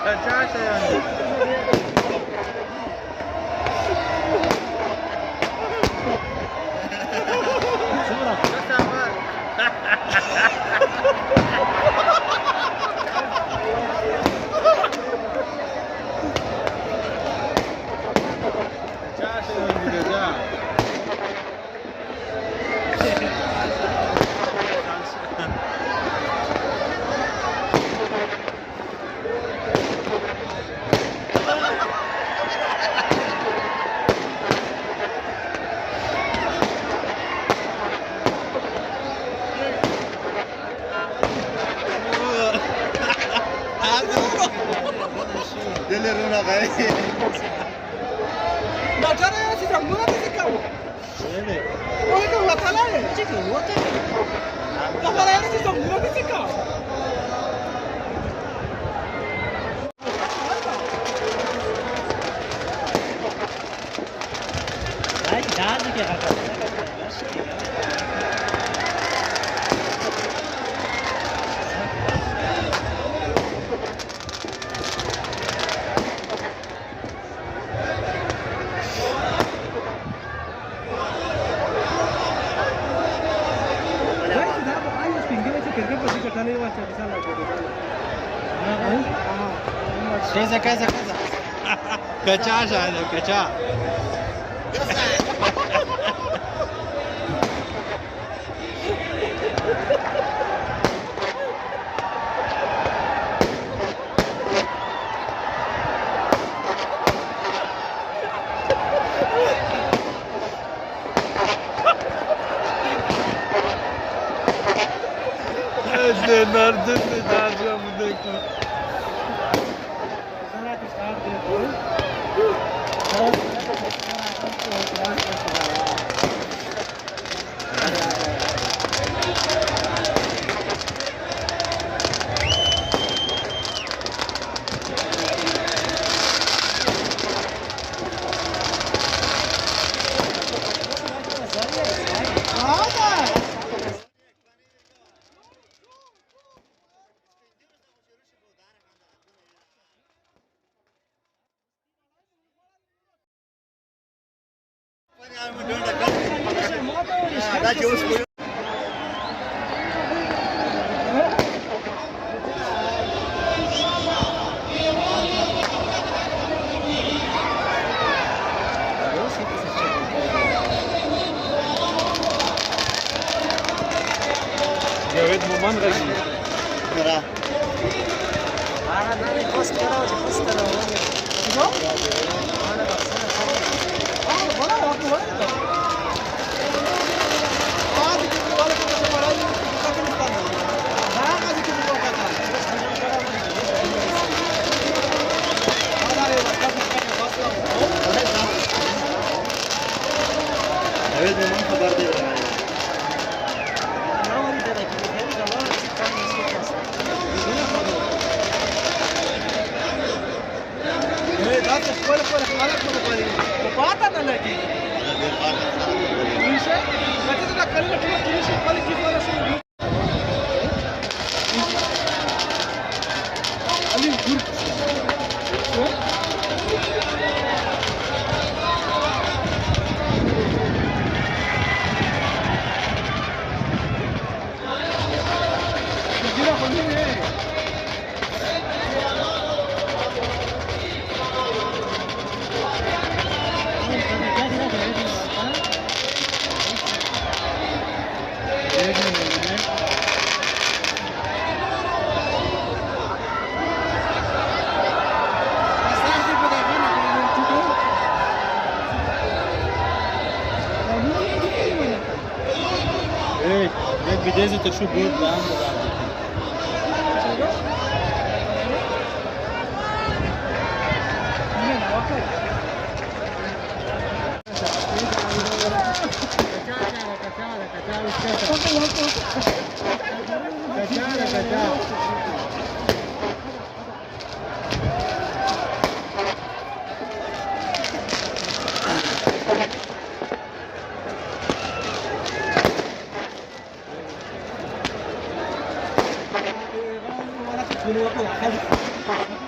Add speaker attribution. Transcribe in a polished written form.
Speaker 1: Cacaça yani.
Speaker 2: Dele Runa kay.
Speaker 3: Natara ya si Jambura ni kamu.
Speaker 2: Dele.
Speaker 3: Oh itu watala ya. Cik wata. Natara ya si Jambura ni kamu.
Speaker 4: Ay, daha que agora.
Speaker 1: Casa. Cacaça, né? Cacaça. Leonardo Medalha, moleque. Evet, Muman Ragi.
Speaker 2: Kara. Evet, Muman haber değil.
Speaker 3: Pata na lagi. Bisa? Berarti tu nak kali nak tulis balik kita rasa. Ali gur. Kira bani ni.
Speaker 1: Ei, beleza, tá chubando lá.
Speaker 3: Bunu apa?